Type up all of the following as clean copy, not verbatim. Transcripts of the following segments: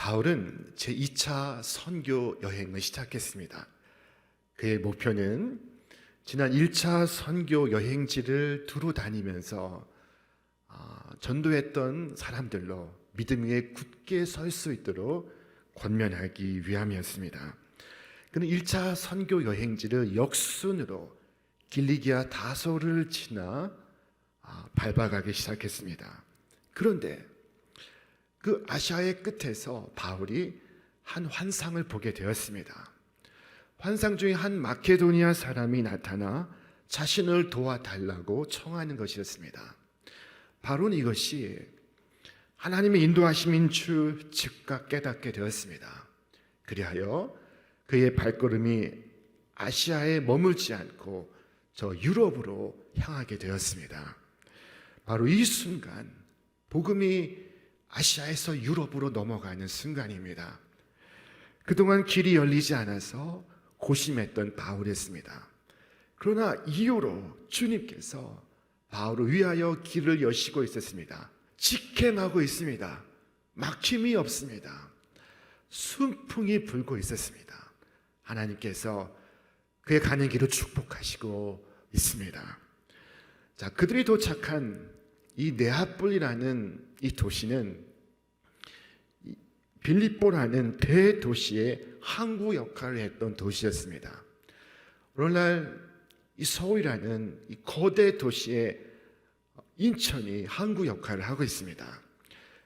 바울은 제2차 선교 여행을 시작했습니다. 그의 목표는 지난 1차 선교 여행지를 두루 다니면서 전도했던 사람들로 믿음 위에 굳게 설 수 있도록 권면하기 위함이었습니다. 그는 1차 선교 여행지를 역순으로 길리기아 다소를 지나 밟아가기 시작했습니다. 그런데 그 아시아의 끝에서 바울이 한 환상을 보게 되었습니다. 환상 중에 한 마케도니아 사람이 나타나 자신을 도와달라고 청하는 것이었습니다. 바울은 이것이 하나님의 인도하심인 줄 즉각 깨닫게 되었습니다. 그리하여 그의 발걸음이 아시아에 머물지 않고 저 유럽으로 향하게 되었습니다. 바로 이 순간 복음이 아시아에서 유럽으로 넘어가는 순간입니다. 그동안 길이 열리지 않아서 고심했던 바울이었습니다. 그러나 이후로 주님께서 바울을 위하여 길을 여시고 있었습니다. 직행하고 있습니다. 막힘이 없습니다. 순풍이 불고 있었습니다. 하나님께서 그의 가는 길을 축복하시고 있습니다. 자, 그들이 도착한 이 네아폴리라는 이 도시는 빌립보라는 대도시의 항구 역할을 했던 도시였습니다. 오늘날 이 서울이라는 이 거대 도시의 인천이 항구 역할을 하고 있습니다.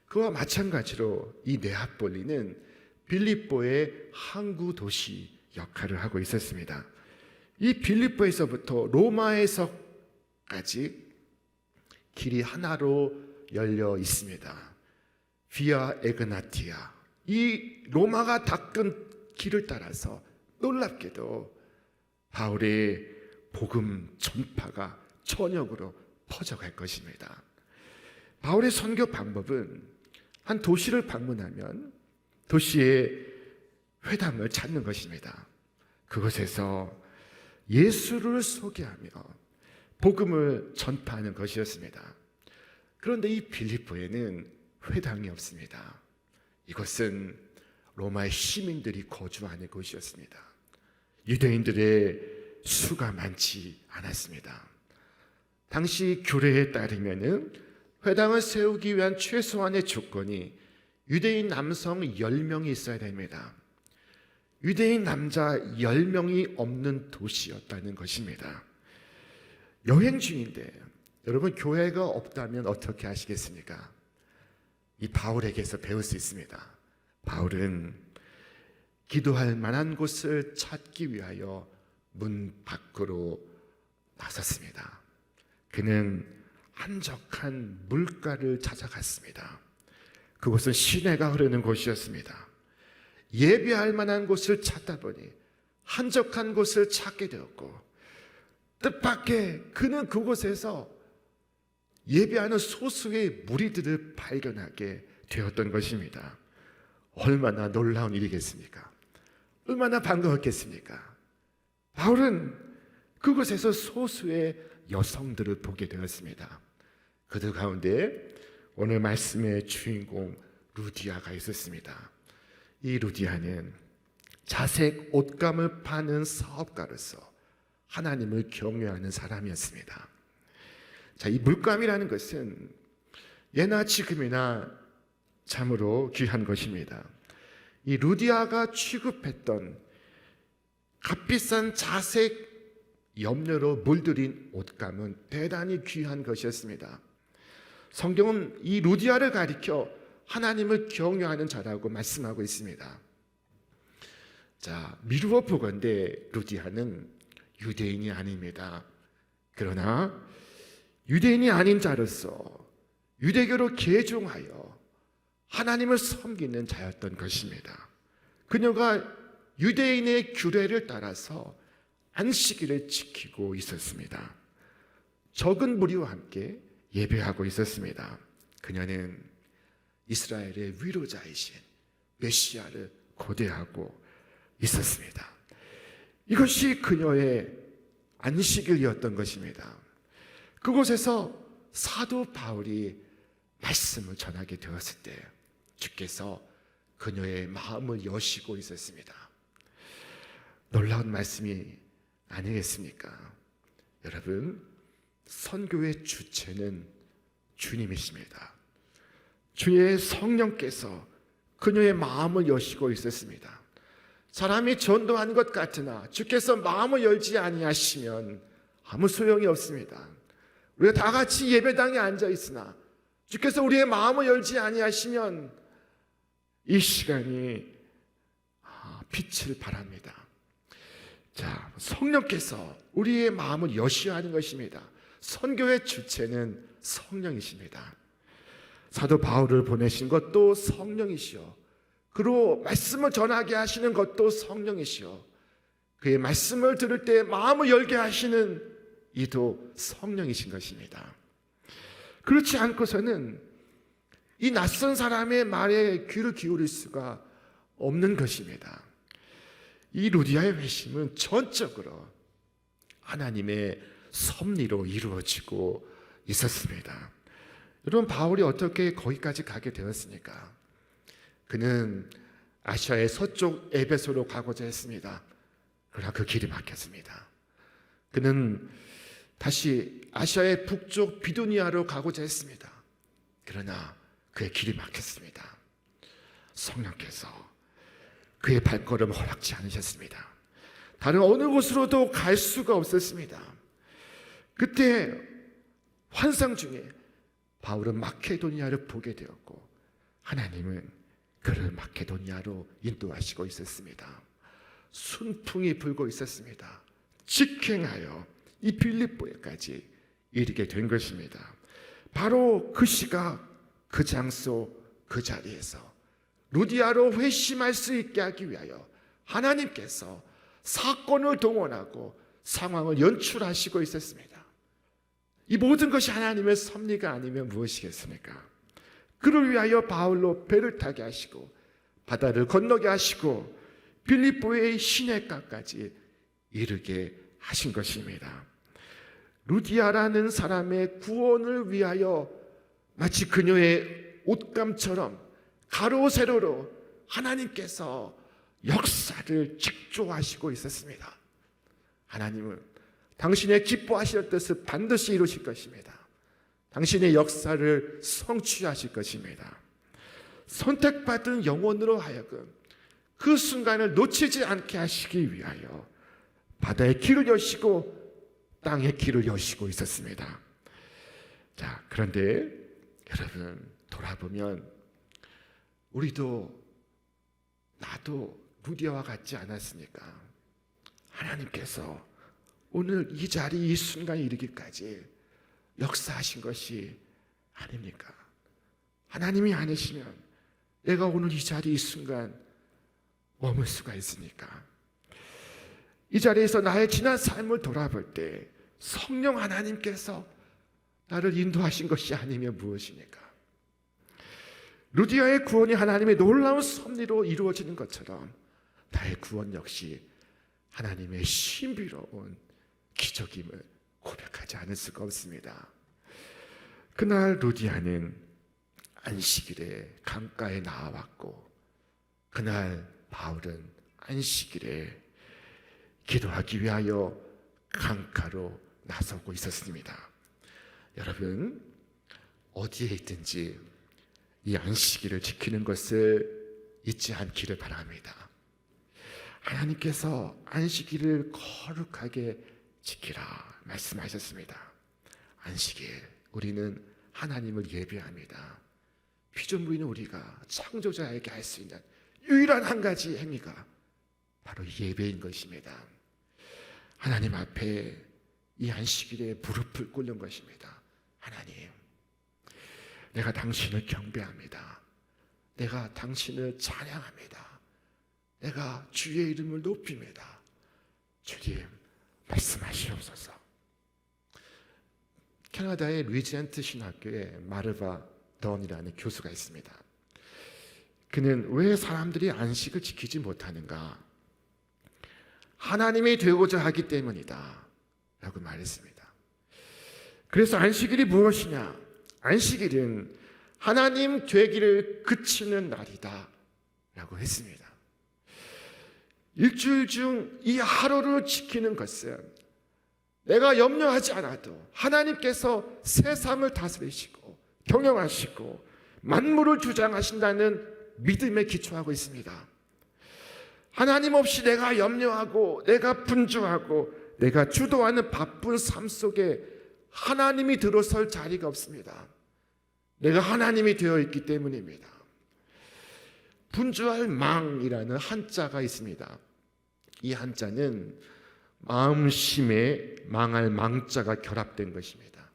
그와 마찬가지로 이 네아폴리는 빌립보의 항구 도시 역할을 하고 있었습니다. 이 빌립보에서부터 로마에서까지 길이 하나로 열려 있습니다. 비아 에그나티아, 이 로마가 닦은 길을 따라서 놀랍게도 바울의 복음 전파가 전역으로 퍼져갈 것입니다. 바울의 선교 방법은 한 도시를 방문하면 도시의 회당을 찾는 것입니다. 그곳에서 예수를 소개하며 복음을 전파하는 것이었습니다. 그런데 이 빌립보에는 회당이 없습니다. 이것은 로마의 시민들이 거주하는 곳이었습니다. 유대인들의 수가 많지 않았습니다. 당시 규례에 따르면 회당을 세우기 위한 최소한의 조건이 유대인 남성 10명이 있어야 됩니다. 유대인 남자 10명이 없는 도시였다는 것입니다. 여행 중인데 여러분, 교회가 없다면 어떻게 하시겠습니까? 이 바울에게서 배울 수 있습니다. 바울은 기도할 만한 곳을 찾기 위하여 문 밖으로 나섰습니다. 그는 한적한 물가를 찾아갔습니다. 그곳은 시내가 흐르는 곳이었습니다. 예배할 만한 곳을 찾다 보니 한적한 곳을 찾게 되었고, 뜻밖의 그는 그곳에서 예배하는 소수의 무리들을 발견하게 되었던 것입니다. 얼마나 놀라운 일이겠습니까? 얼마나 반가웠겠습니까? 바울은 그곳에서 소수의 여성들을 보게 되었습니다. 그들 가운데 오늘 말씀의 주인공 루디아가 있었습니다. 이 루디아는 자색 옷감을 파는 사업가로서 하나님을 경외하는 사람이었습니다. 자, 이 물감이라는 것은 예나 지금이나 참으로 귀한 것입니다. 이 루디아가 취급했던 값비싼 자색 염료로 물들인 옷감은 대단히 귀한 것이었습니다. 성경은 이 루디아를 가리켜 하나님을 경외하는 자라고 말씀하고 있습니다. 자, 미루어 보건대 루디아는 유대인이 아닙니다. 그러나 유대인이 아닌 자로서 유대교로 개종하여 하나님을 섬기는 자였던 것입니다. 그녀가 유대인의 규례를 따라서 안식일을 지키고 있었습니다. 적은 무리와 함께 예배하고 있었습니다. 그녀는 이스라엘의 위로자이신 메시아를 고대하고 있었습니다. 이것이 그녀의 안식일이었던 것입니다. 그곳에서 사도 바울이 말씀을 전하게 되었을 때 주께서 그녀의 마음을 여시고 있었습니다. 놀라운 말씀이 아니겠습니까? 여러분, 선교의 주체는 주님이십니다. 주의 성령께서 그녀의 마음을 여시고 있었습니다. 사람이 전도한 것 같으나 주께서 마음을 열지 아니하시면 아무 소용이 없습니다. 우리가 다 같이 예배당에 앉아 있으나 주께서 우리의 마음을 열지 아니하시면 이 시간이 빛을 발합니다. 자, 성령께서 우리의 마음을 여셔야 하는 것입니다. 선교의 주체는 성령이십니다. 사도 바울을 보내신 것도 성령이시오. 그로 말씀을 전하게 하시는 것도 성령이시오. 그의 말씀을 들을 때 마음을 열게 하시는 이도 성령이신 것입니다. 그렇지 않고서는 이 낯선 사람의 말에 귀를 기울일 수가 없는 것입니다. 이 루디아의 회심은 전적으로 하나님의 섭리로 이루어지고 있었습니다. 여러분, 바울이 어떻게 거기까지 가게 되었습니까? 그는 아시아의 서쪽 에베소로 가고자 했습니다. 그러나 그 길이 막혔습니다. 그는 다시 아시아의 북쪽 비두니아로 가고자 했습니다. 그러나 그의 길이 막혔습니다. 성령께서 그의 발걸음을 허락지 않으셨습니다. 다른 어느 곳으로도 갈 수가 없었습니다. 그때 환상 중에 바울은 마케도니아를 보게 되었고 하나님은 그를 마케도니아로 인도하시고 있었습니다. 순풍이 불고 있었습니다. 직행하여 이 빌립보에까지 이르게 된 것입니다. 바로 그 시각, 그 장소, 그 자리에서 루디아로 회심할 수 있게 하기 위하여 하나님께서 사건을 동원하고 상황을 연출하시고 있었습니다. 이 모든 것이 하나님의 섭리가 아니면 무엇이겠습니까? 그를 위하여 바울로 배를 타게 하시고 바다를 건너게 하시고 빌립보의 시내가까지 이르게 하신 것입니다. 루디아라는 사람의 구원을 위하여 마치 그녀의 옷감처럼 가로 세로로 하나님께서 역사를 책조하시고 있었습니다. 하나님은 당신의 기뻐하실 뜻을 반드시 이루실 것입니다. 당신의 역사를 성취하실 것입니다. 선택받은 영혼으로 하여금 그 순간을 놓치지 않게 하시기 위하여 바다의 길을 여시고 땅의 길을 여시고 있었습니다. 자, 그런데 여러분, 돌아보면 우리도 나도 루디아와 같지 않았습니까? 하나님께서 오늘 이 자리, 이 순간에 이르기까지 역사하신 것이 아닙니까? 하나님이 아니시면 내가 오늘 이 자리, 이 순간 머물 수가 있습니까? 이 자리에서 나의 지난 삶을 돌아볼 때 성령 하나님께서 나를 인도하신 것이 아니면 무엇입니까? 루디아의 구원이 하나님의 놀라운 섭리로 이루어지는 것처럼 나의 구원 역시 하나님의 신비로운 기적임을 고백하지 않을 수가 없습니다. 그날 루디아는 안식일에 강가에 나와왔고 그날 바울은 안식일에 기도하기 위하여 강가로 나서고 있었습니다. 여러분, 어디에 있든지 이 안식일을 지키는 것을 잊지 않기를 바랍니다. 하나님께서 안식일을 거룩하게 지키라 말씀하셨습니다. 안식일, 우리는 하나님을 예배합니다. 피조물인 우리가 창조자에게 할 수 있는 유일한 한 가지 행위가 바로 예배인 것입니다. 하나님 앞에 이 안식일에 무릎을 꿇는 것입니다. 하나님, 내가 당신을 경배합니다. 내가 당신을 찬양합니다. 내가 주의 이름을 높입니다. 주님, 말씀하시옵소서. 캐나다의 리젠트 신학교에 마르바 던이라는 교수가 있습니다. 그는 왜 사람들이 안식을 지키지 못하는가? 하나님이 되고자 하기 때문이다 라고 말했습니다. 그래서 안식일이 무엇이냐? 안식일은 하나님 되기를 그치는 날이다 라고 했습니다. 일주일 중 이 하루를 지키는 것은 내가 염려하지 않아도 하나님께서 세상을 다스리시고 경영하시고 만물을 주장하신다는 믿음에 기초하고 있습니다. 하나님 없이 내가 염려하고 내가 분주하고 내가 주도하는 바쁜 삶 속에 하나님이 들어설 자리가 없습니다. 내가 하나님이 되어 있기 때문입니다. 분주할 망이라는 한자가 있습니다. 이 한자는 마음심에 망할 망자가 결합된 것입니다.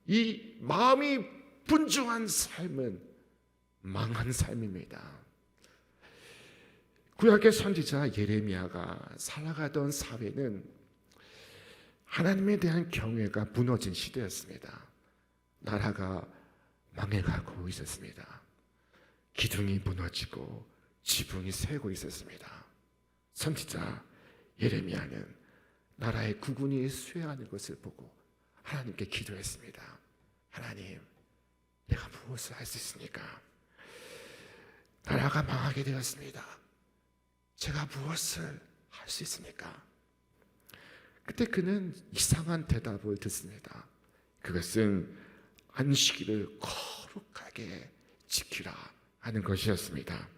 이 마음이 분주한 삶은 망한 삶입니다. 구약의 선지자 예레미야가 살아가던 사회는 하나님에 대한 경외가 무너진 시대였습니다. 나라가 망해가고 있었습니다. 기둥이 무너지고 지붕이 새고 있었습니다. 선지자 예레미야는 나라의 국군이 쇠하는 것을 보고 하나님께 기도했습니다. 하나님, 내가 무엇을 할 수 있습니까? 나라가 망하게 되었습니다. 제가 무엇을 할 수 있습니까? 그때 그는 이상한 대답을 듣습니다. 그것은 안식일을 거룩하게 지키라 하는 것이었습니다.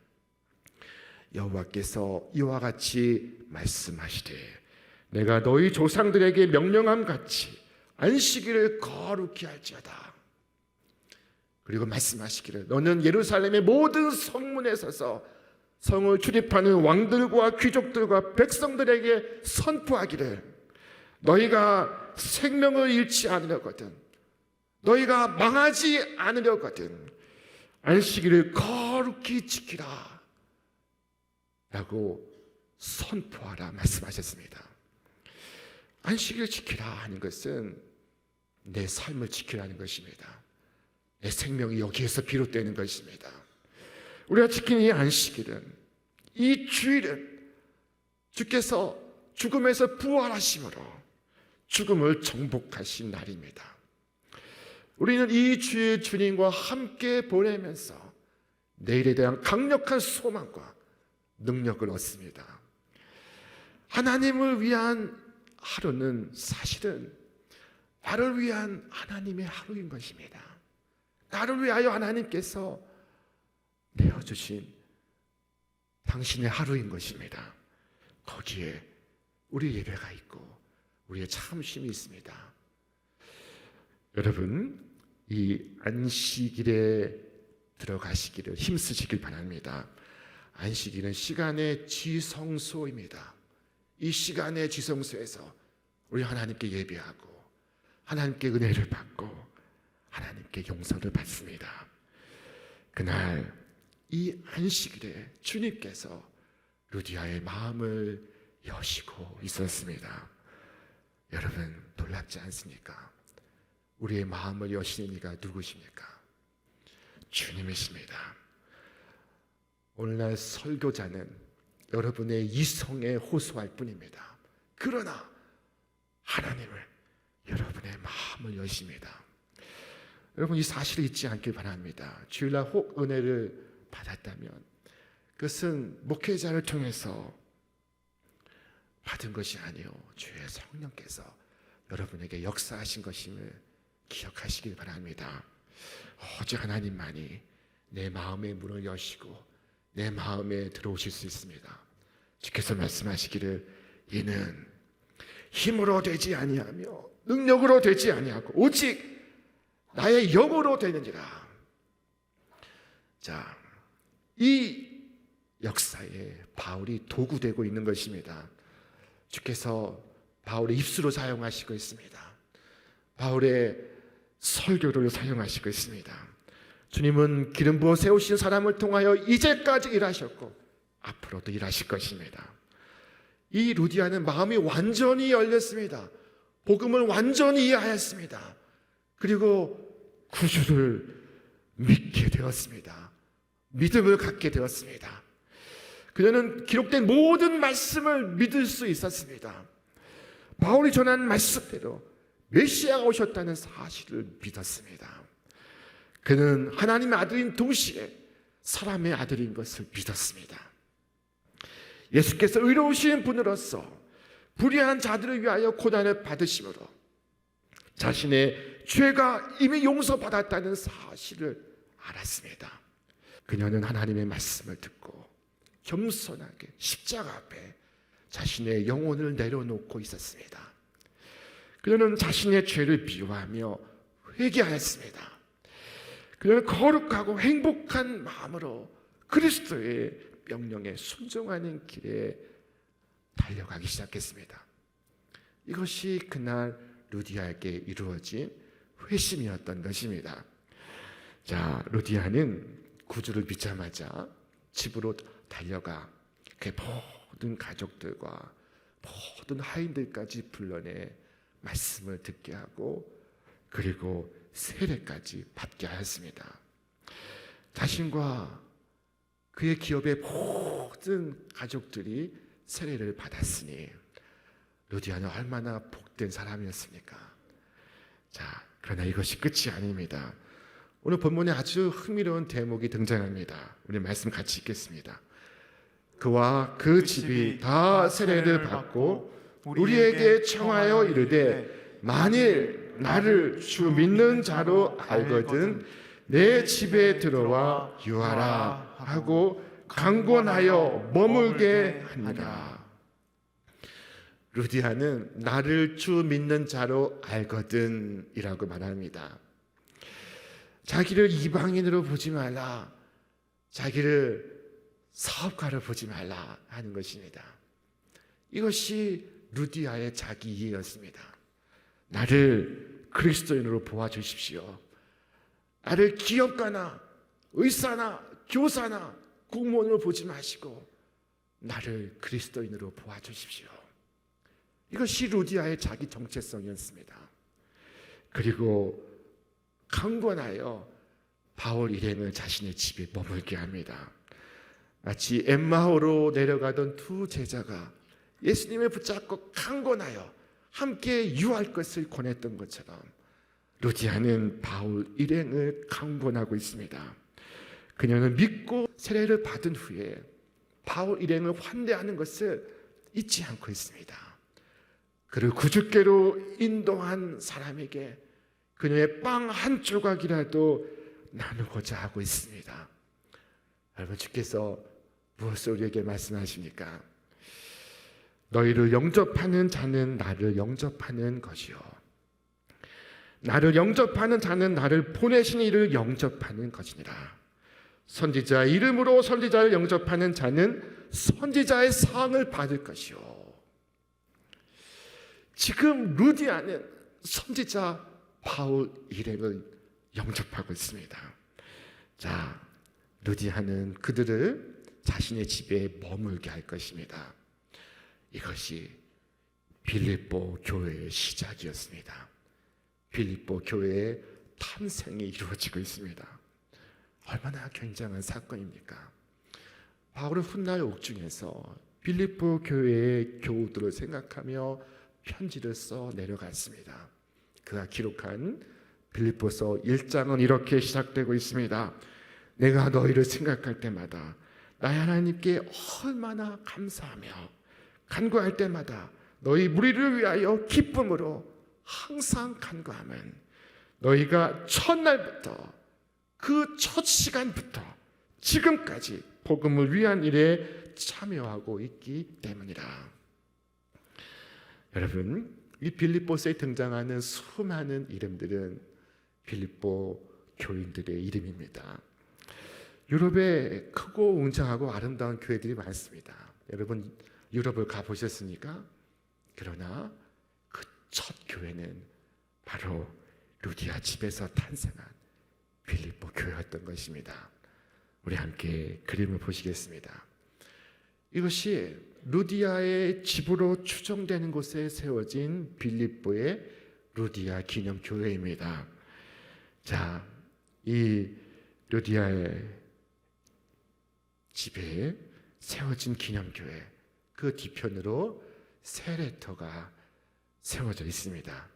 여호와께서 이와 같이 말씀하시되 내가 너희 조상들에게 명령함 같이 안식일을 거룩히 할지어다. 그리고 말씀하시기를 너는 예루살렘의 모든 성문에 서서 성을 출입하는 왕들과 귀족들과 백성들에게 선포하기를 너희가 생명을 잃지 않으려거든 너희가 망하지 않으려거든 안식일을 거룩히 지키라 라고 선포하라 말씀하셨습니다. 안식일을 지키라 하는 것은 내 삶을 지키라는 것입니다. 내 생명이 여기에서 비롯되는 것입니다. 우리가 지키는 이 안식일은, 이 주일은 주께서 죽음에서 부활하심으로 죽음을 정복하신 날입니다. 우리는 이 주의 주님과 함께 보내면서 내일에 대한 강력한 소망과 능력을 얻습니다. 하나님을 위한 하루는 사실은 나를 위한 하나님의 하루인 것입니다. 나를 위하여 하나님께서 내어주신 당신의 하루인 것입니다. 거기에 우리 예배가 있고 우리의 참심이 있습니다. 여러분, 이 안식일에 들어가시기를 힘쓰시길 바랍니다. 안식일은 시간의 지성소입니다. 이 시간의 지성소에서 우리 하나님께 예배하고 하나님께 은혜를 받고 하나님께 용서를 받습니다. 그날 이 안식일에 주님께서 루디아의 마음을 여시고 있었습니다. 여러분, 놀랍지 않습니까? 우리의 마음을 여시는 이가 누구십니까? 주님이십니다. 오늘날 설교자는 여러분의 이성에 호소할 뿐입니다. 그러나 하나님을 여러분의 마음을 여십니다. 여러분, 이 사실을 잊지 않길 바랍니다. 주일날 혹 은혜를 받았다면 그것은 목회자를 통해서 받은 것이 아니요 주의 성령께서 여러분에게 역사하신 것임을 기억하시길 바랍니다. 오직 하나님만이 내 마음의 문을 여시고 내 마음에 들어오실 수 있습니다. 주께서 말씀하시기를 이는 힘으로 되지 아니하며 능력으로 되지 아니하고 오직 나의 영으로 되느니라. 자, 이 역사에 바울이 도구되고 있는 것입니다. 주께서 바울의 입술로 사용하시고 있습니다. 바울의 설교를 사용하시고 있습니다. 주님은 기름 부어 세우신 사람을 통하여 이제까지 일하셨고 앞으로도 일하실 것입니다. 이 루디아는 마음이 완전히 열렸습니다. 복음을 완전히 이해하였습니다. 그리고 구주를 믿게 되었습니다. 믿음을 갖게 되었습니다. 그녀는 기록된 모든 말씀을 믿을 수 있었습니다. 바울이 전한 말씀대로 메시아가 오셨다는 사실을 믿었습니다. 그는 하나님의 아들인 동시에 사람의 아들인 것을 믿었습니다. 예수께서 의로우신 분으로서 불의한 자들을 위하여 고난을 받으심으로 자신의 죄가 이미 용서받았다는 사실을 알았습니다. 그녀는 하나님의 말씀을 듣고 겸손하게 십자가 앞에 자신의 영혼을 내려놓고 있었습니다. 그녀는 자신의 죄를 비유하며 회개하였습니다. 그녀는 거룩하고 행복한 마음으로 그리스도의 명령에 순종하는 길에 달려가기 시작했습니다. 이것이 그날 루디아에게 이루어진 회심이었던 것입니다. 자, 루디아는 구주를 믿자마자 집으로 달려가 그 모든 가족들과 모든 하인들까지 불러내 말씀을 듣게 하고 그리고 세례까지 받게 하였습니다. 자신과 그의 기업의 모든 가족들이 세례를 받았으니 루디아는 얼마나 복된 사람이었습니까? 자, 그러나 이것이 끝이 아닙니다. 오늘 본문에 아주 흥미로운 대목이 등장합니다. 우리 말씀 같이 읽겠습니다. 그와 그 집이 다 세례를 받고 우리에게 청하여 이르되 만일 나를 주 믿는 자로 알거든 내 집에 들어와 유하라 하고 강권하여 머물게 하니라. 루디아는 나를 주 믿는 자로 알거든 이라고 말합니다. 자기를 이방인으로 보지 말라, 자기를 사업가로 보지 말라 하는 것입니다. 이것이 루디아의 자기 이해였습니다. 나를 그리스도인으로 보아주십시오. 나를 기업가나 의사나 교사나 공무원으로 보지 마시고 나를 그리스도인으로 보아주십시오. 이것이 루디아의 자기 정체성이었습니다. 그리고 강권하여 바울 일행을 자신의 집에 머물게 합니다. 마치 엠마오로 내려가던 두 제자가 예수님을 붙잡고 강권하여 함께 유할 것을 권했던 것처럼 루디아는 바울 일행을 강권하고 있습니다. 그녀는 믿고 세례를 받은 후에 바울 일행을 환대하는 것을 잊지 않고 있습니다. 그를 구주께로 인도한 사람에게 그녀의 빵 한 조각이라도 나누고자 하고 있습니다. 여러분, 주께서 무엇을 우리에게 말씀하십니까? 너희를 영접하는 자는 나를 영접하는 것이요 나를 영접하는 자는 나를 보내신 이를 영접하는 것이니라. 선지자 이름으로 선지자를 영접하는 자는 선지자의 상을 받을 것이요. 지금 루디아는 선지자 바울 일행을 영접하고 있습니다. 자, 루디아는 그들을 자신의 집에 머물게 할 것입니다. 이것이 빌립보 교회의 시작이었습니다. 빌립보 교회의 탄생이 이루어지고 있습니다. 얼마나 굉장한 사건입니까? 바울은 훗날 옥중에서 빌립보 교회의 교우들을 생각하며 편지를 써 내려갔습니다. 그가 기록한 빌립보서 1장은 이렇게 시작되고 있습니다. 내가 너희를 생각할 때마다 나의 하나님께 얼마나 감사하며 간구할 때마다 너희 무리를 위하여 기쁨으로 항상 간구함은 너희가 첫날부터 그 첫 시간부터 지금까지 복음을 위한 일에 참여하고 있기 때문이라. 여러분, 이 빌립보서에 등장하는 수많은 이름들은 빌립보 교인들의 이름입니다. 유럽에 크고 웅장하고 아름다운 교회들이 많습니다. 여러분, 유럽을 가보셨습니까? 그러나 그 첫 교회는 바로 루디아 집에서 탄생한 빌립보 교회였던 것입니다. 우리 함께 그림을 보시겠습니다. 이것이 루디아의 집으로 추정되는 곳에 세워진 빌립보의 루디아 기념교회입니다. 자, 이 루디아의 집에 세워진 기념교회, 그 뒤편으로 세례터가 세워져 있습니다.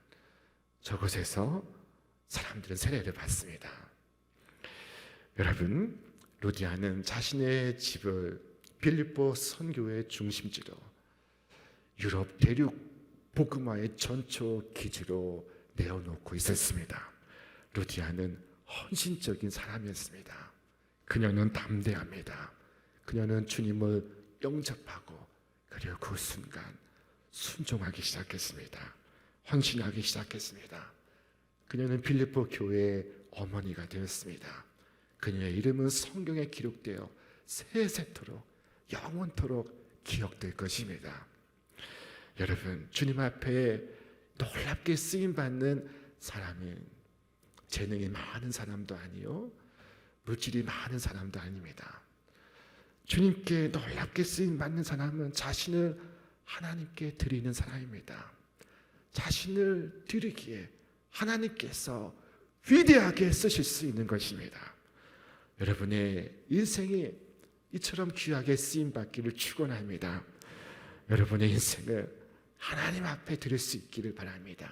저곳에서 사람들은 세례를 받습니다. 여러분, 루디아는 자신의 집을 빌립보 선교의 중심지로 유럽 대륙 복음화의 전초 기지로 내어놓고 있었습니다. 루디아는 헌신적인 사람이었습니다. 그녀는 담대합니다. 그녀는 주님을 영접하고 그리고 그 순간 순종하기 시작했습니다. 헌신하기 시작했습니다. 그녀는 빌립보 교회의 어머니가 되었습니다. 그녀의 이름은 성경에 기록되어 세세토록 영원토록 기억될 것입니다. 여러분, 주님 앞에 놀랍게 쓰임받는 사람은 재능이 많은 사람도 아니요 물질이 많은 사람도 아닙니다. 주님께 놀랍게 쓰임받는 사람은 자신을 하나님께 드리는 사람입니다. 자신을 드리기에 하나님께서 위대하게 쓰실 수 있는 것입니다. 여러분의 인생이 이처럼 귀하게 쓰임받기를 축원합니다. 여러분의 인생을 하나님 앞에 드릴 수 있기를 바랍니다.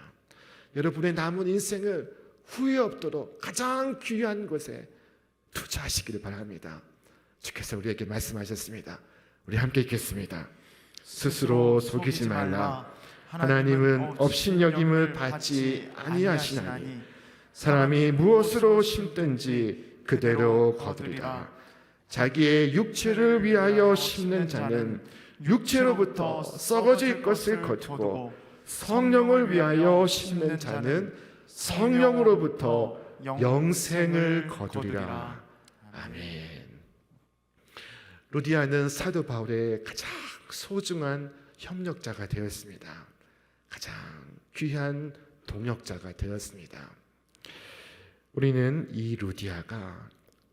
여러분의 남은 인생을 후회 없도록 가장 귀한 곳에 투자하시기를 바랍니다. 주께서 우리에게 말씀하셨습니다. 우리 함께 읽겠습니다. 스스로 속이지 말라. 하나님은 업신여김을 받지 아니하시나니 사람이 무엇으로 심든지 그대로 거두리라. 자기의 육체를 위하여 심는 자는 육체로부터 썩어질 것을 거두고 성령을 위하여 심는 자는 성령으로부터 영생을 거두리라. 아멘. 루디아는 사도 바울의 가장 소중한 협력자가 되었습니다. 가장 귀한 동역자가 되었습니다. 우리는 이 루디아가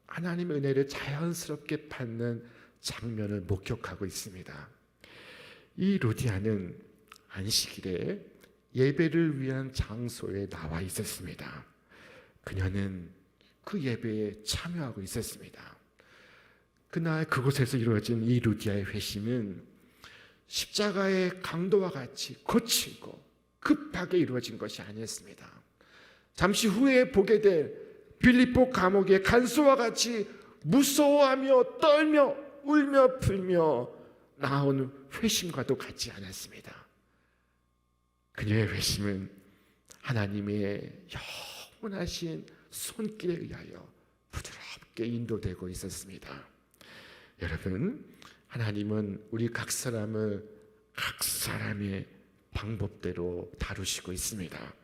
하나님의 은혜를 자연스럽게 받는 장면을 목격하고 있습니다. 이 루디아는 안식일에 예배를 위한 장소에 나와 있었습니다. 그녀는 그 예배에 참여하고 있었습니다. 그날 그곳에서 이루어진 이 루디아의 회심은 십자가의 강도와 같이 거칠고 급하게 이루어진 것이 아니었습니다. 잠시 후에 보게 될 빌립보 감옥의 간수와 같이 무서워하며 떨며 울며 풀며 나온 회심과도 같지 않았습니다. 그녀의 회심은 하나님의 영원하신 손길에 의하여 부드럽게 인도되고 있었습니다. 여러분, 하나님은 우리 각 사람을 각 사람의 방법대로 다루시고 있습니다.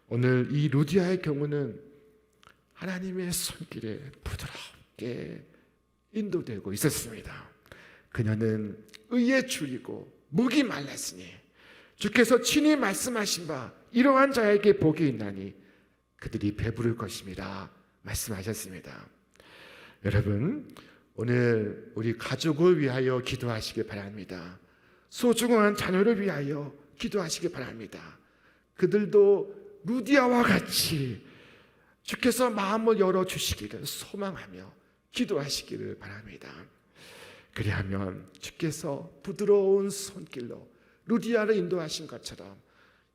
오늘 이 루디아의 경우는 하나님의 손길에 부드럽게 인도되고 있었습니다. 그녀는 의에 줄이고 목이 말랐으니 주께서 친히 말씀하신 바 이러한 자에게 복이 있나니 그들이 배부를 것입니다 말씀하셨습니다. 여러분, 오늘 우리 가족을 위하여 기도하시길 바랍니다. 소중한 자녀를 위하여 기도하시길 바랍니다. 그들도 루디아와 같이 주께서 마음을 열어주시기를 소망하며 기도하시기를 바랍니다. 그리하면 주께서 부드러운 손길로 루디아를 인도하신 것처럼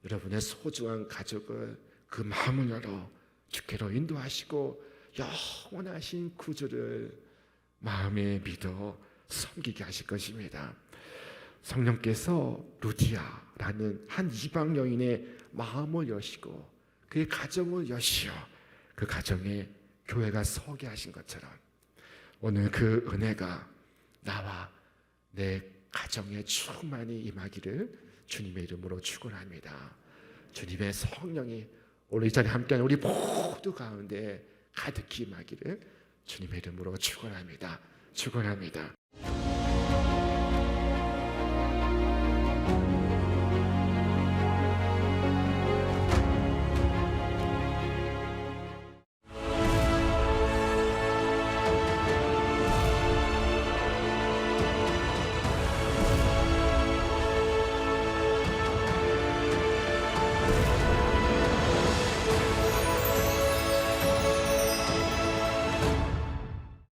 여러분의 소중한 가족을 그 마음을 열어 주께로 인도하시고 영원하신 구주를 마음에 믿어 섬기게 하실 것입니다. 성령께서 루디아라는 한 이방 여인의 마음을 여시고 그의 가정을 여시어 그 가정에 교회가 서게 하신 것처럼 오늘 그 은혜가 나와 내 가정에 충만히 임하기를 주님의 이름으로 축원합니다. 주님의 성령이 오늘 이 자리에 함께하는 우리 모두 가운데 가득히 임하기를 주님의 이름으로 축원합니다. 축원합니다.